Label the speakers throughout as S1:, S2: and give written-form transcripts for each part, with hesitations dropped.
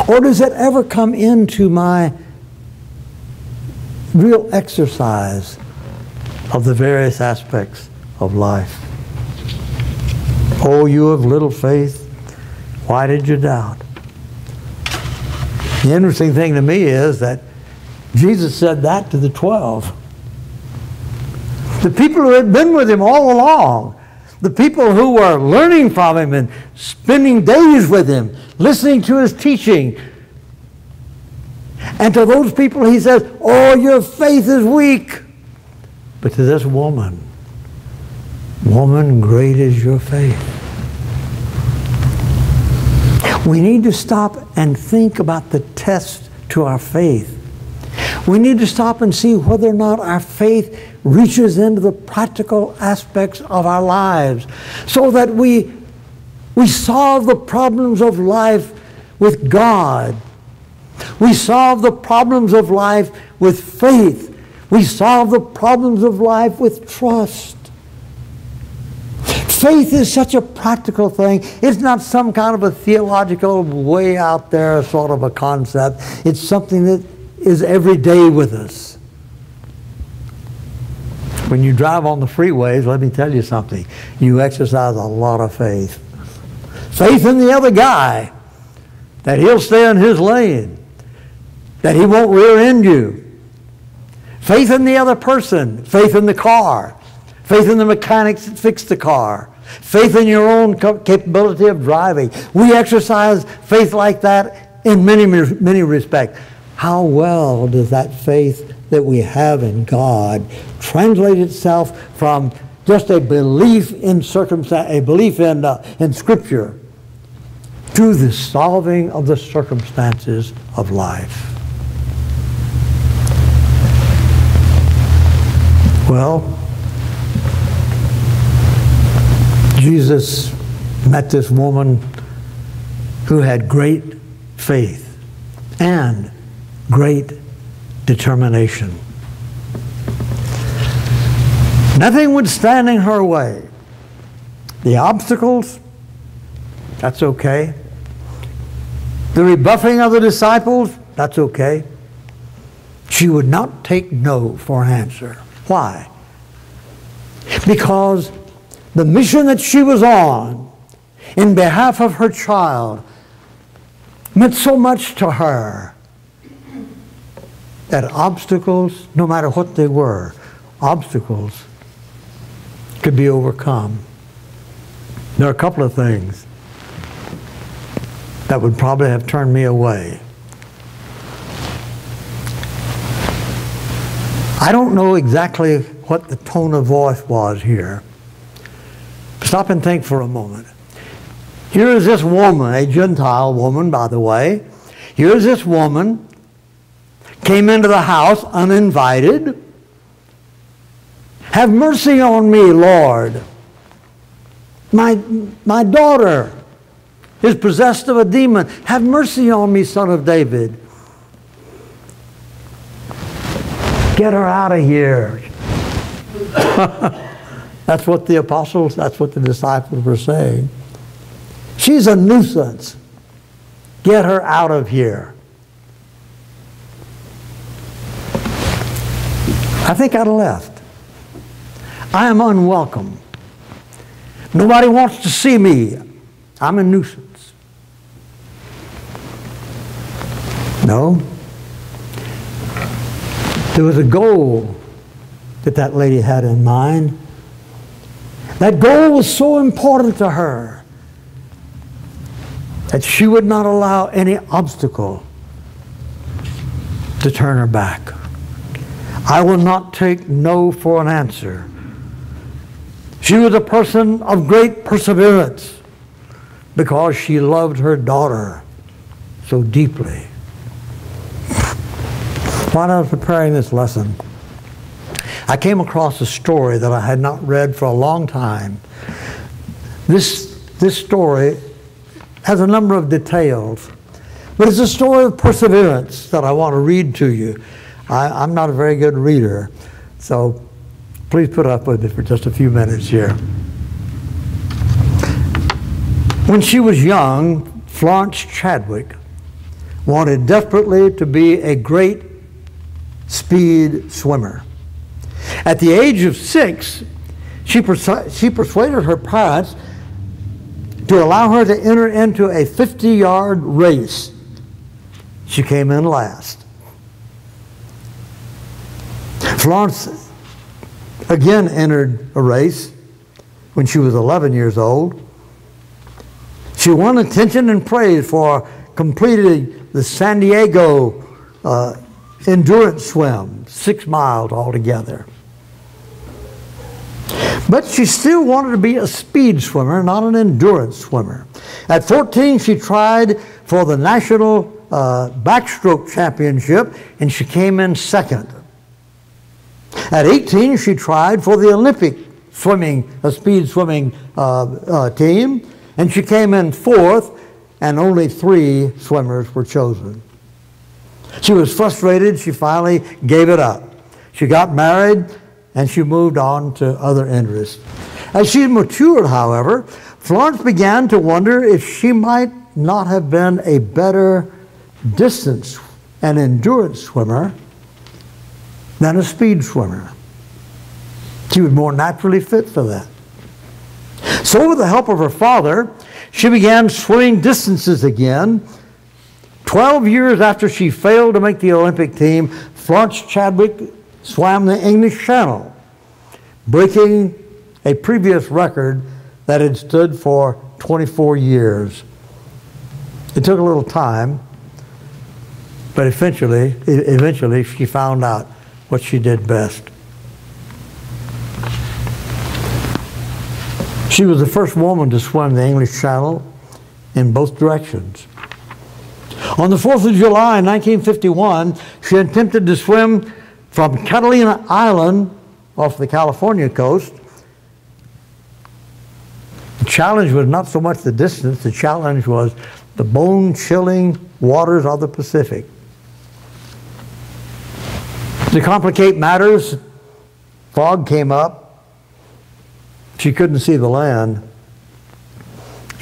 S1: Or does it ever come into my real exercise of the various aspects of life? Oh, you of little faith, why did you doubt? The interesting thing to me is that Jesus said that to the 12. The people who had been with him all along, the people who were learning from him and spending days with him, listening to his teaching. And to those people he says, oh, your faith is weak. But to this woman, woman, great is your faith. We need to stop and think about the test to our faith. We need to stop and see whether or not our faith reaches into the practical aspects of our lives so that we solve the problems of life with God. We solve the problems of life with faith. We solve the problems of life with trust. Faith is such a practical thing. It's not some kind of a theological way out there sort of a concept. It's something that is every day with us. When you drive on the freeways, let me tell you something. You exercise a lot of faith. Faith in the other guy, that he'll stay in his lane, that he won't rear end you. Faith in the other person, faith in the car, faith in the mechanics that fix the car, faith in your own capability of driving. We exercise faith like that in many respects. How well does that faith that we have in God translate itself from just a belief in circumstance, a belief in Scripture, to the solving of the circumstances of life? Well, Jesus met this woman who had great faith and great determination. Nothing would stand in her way. The obstacles, that's okay. The rebuffing of the disciples, that's okay. She would not take no for an answer. Why? Because the mission that she was on in behalf of her child meant so much to her that obstacles, no matter what they were, obstacles could be overcome. There are a couple of things that would probably have turned me away. I don't know exactly what the tone of voice was here. Stop and think for a moment. Here is this woman, a Gentile woman, by the way. Here is this woman, came into the house uninvited. Have mercy on me, Lord. My daughter is possessed of a demon. Have mercy on me, Son of David. Get her out of here. That's what the apostles, that's what the disciples were saying. She's a nuisance. Get her out of here. I think I'd have left. I am unwelcome. Nobody wants to see me. I'm a nuisance. No. There was a goal that that lady had in mind. That goal was so important to her that she would not allow any obstacle to turn her back. I will not take no for an answer. She was a person of great perseverance because she loved her daughter so deeply. While I was preparing this lesson, I came across a story that I had not read for a long time. This story has a number of details, but it's a story of perseverance that I want to read to you. I'm not a very good reader, so please put up with it for just a few minutes here. When she was young, Florence Chadwick wanted desperately to be a great speed swimmer. At the age of 6, she persuaded her parents to allow her to enter into a 50-yard race. She came in last. Florence again entered a race when she was 11 years old. She won attention and praise for completing the San Diego endurance swim, 6 miles altogether. But she still wanted to be a speed swimmer, not an endurance swimmer. At 14, she tried for the national backstroke championship, and she came in second. At 18, she tried for the Olympic swimming, speed swimming team, and she came in 4th, and only 3 swimmers were chosen. She was frustrated. She finally gave it up. She got married, and she moved on to other interests. As she matured, however, Florence began to wonder if she might not have been a better distance and endurance swimmer than a speed swimmer. She was more naturally fit for that. So with the help of her father, she began swimming distances again. 12 years after she failed to make the Olympic team, Florence Chadwick swam the English Channel, breaking a previous record that had stood for 24 years. It took a little time, but eventually she found out what she did best. She was the first woman to swim the English Channel in both directions. On the 4th of July, 1951, she attempted to swim from Catalina Island off the California coast. The challenge was not so much the distance, the challenge was the bone-chilling waters of the Pacific. To complicate matters, fog came up. She couldn't see the land.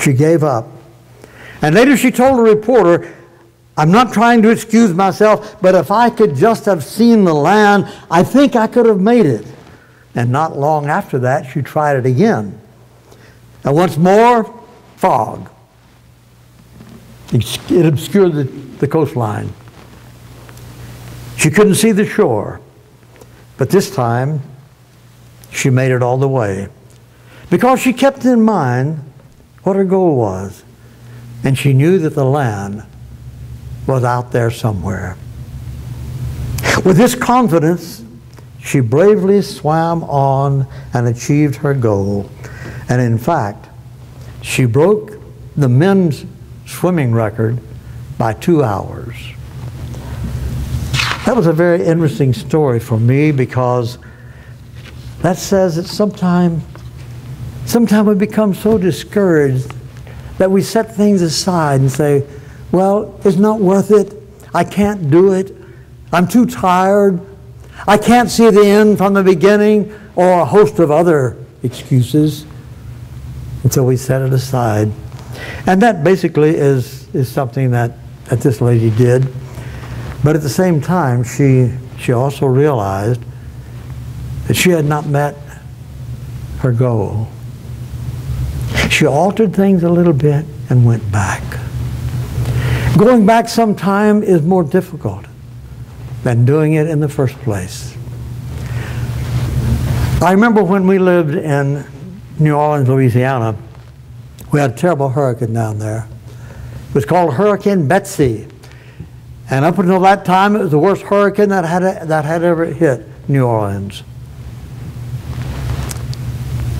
S1: She gave up. And later she told a reporter, "I'm not trying to excuse myself, but if I could just have seen the land, I think I could have made it." And not long after that, she tried it again. And once more, fog. It obscured the coastline. She couldn't see the shore. But this time, she made it all the way. Because she kept in mind what her goal was. And she knew that the land was out there somewhere. With this confidence, she bravely swam on and achieved her goal. And in fact, she broke the men's swimming record by 2 hours. That was a very interesting story for me, because that says that sometimes we become so discouraged that we set things aside and say, well, it's not worth it. I can't do it. I'm too tired. I can't see the end from the beginning, or a host of other excuses. And so we set it aside. And that basically is something that this lady did. But at the same time, she also realized that she had not met her goal. She altered things a little bit and went back. Going back sometime is more difficult than doing it in the first place. I remember when we lived in New Orleans, Louisiana, we had a terrible hurricane down there. It was called Hurricane Betsy. And up until that time, it was the worst hurricane that had ever hit New Orleans.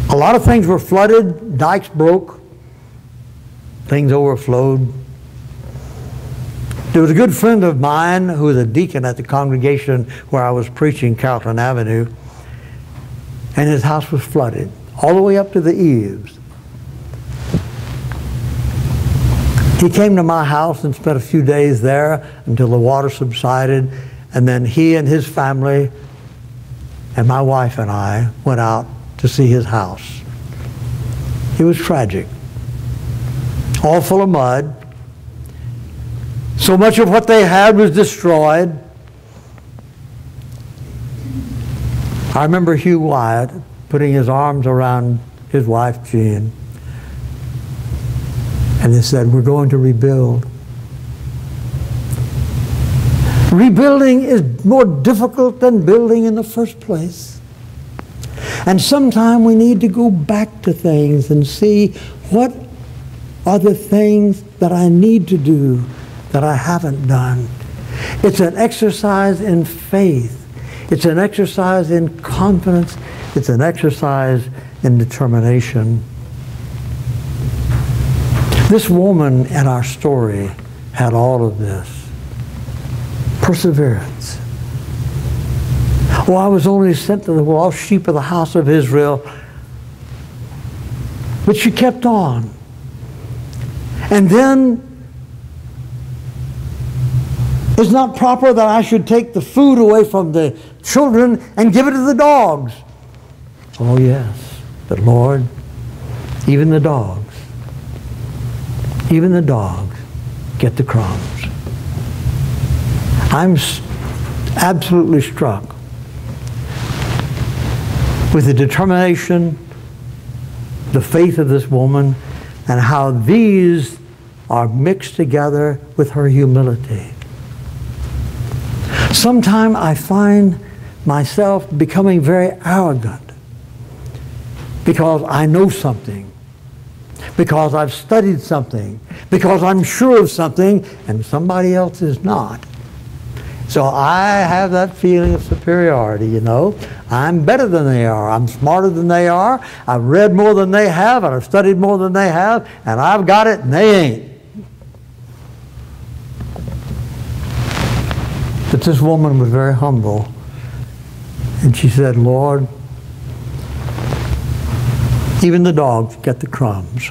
S1: A lot of things were flooded, dikes broke, things overflowed. There was a good friend of mine who was a deacon at the congregation where I was preaching, Carrollton Avenue, and his house was flooded all the way up to the eaves. He came to my house and spent a few days there until the water subsided, and then he and his family and my wife and I went out to see his house. It was tragic. All full of mud. So much of what they had was destroyed. I remember Hugh Wyatt putting his arms around his wife, Jean, and he said, we're going to rebuild. Rebuilding is more difficult than building in the first place. And sometimes we need to go back to things and see what are the things that I need to do that I haven't done. It's an exercise in faith. It's an exercise in confidence. It's an exercise in determination. This woman in our story had all of this. Perseverance. Oh, I was only sent to the lost sheep of the house of Israel. But she kept on. And then, it's not proper that I should take the food away from the children and give it to the dogs. Oh yes, but Lord, even the dogs get the crumbs. I'm absolutely struck with the determination, the faith of this woman, and how these are mixed together with her humility. Sometimes I find myself becoming very arrogant because I know something, because I've studied something, because I'm sure of something, and somebody else is not. So I have that feeling of superiority, you know. I'm better than they are. I'm smarter than they are. I've read more than they have, and I've studied more than they have, and I've got it, and they ain't. But this woman was very humble, and she said, Lord, even the dogs get the crumbs.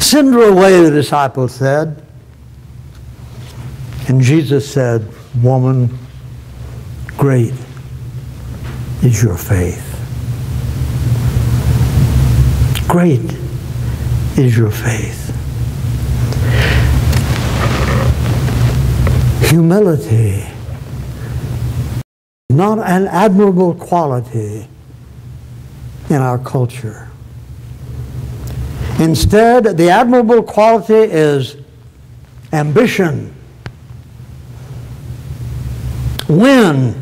S1: Send her away, the disciples said. And Jesus said, woman, great is your faith. Great is your faith. Humility, not an admirable quality in our culture. Instead, the admirable quality is ambition. Win.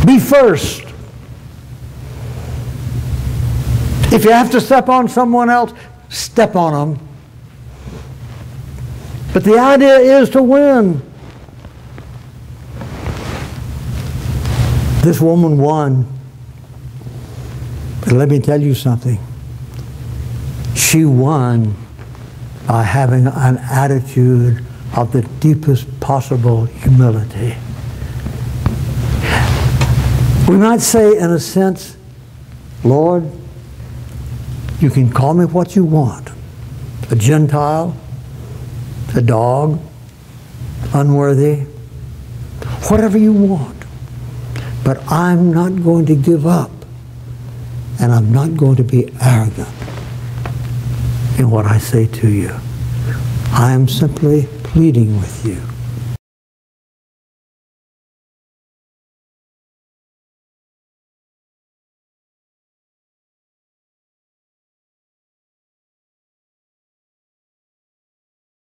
S1: Be first. If you have to step on someone else, step on them. But the idea is to win. This woman won. But let me tell you something. She won by having an attitude of the deepest possible humility. We might say, in a sense, Lord, you can call me what you want. A Gentile, a dog, unworthy, whatever you want. But I'm not going to give up, and I'm not going to be arrogant in what I say to you. I am simply pleading with you.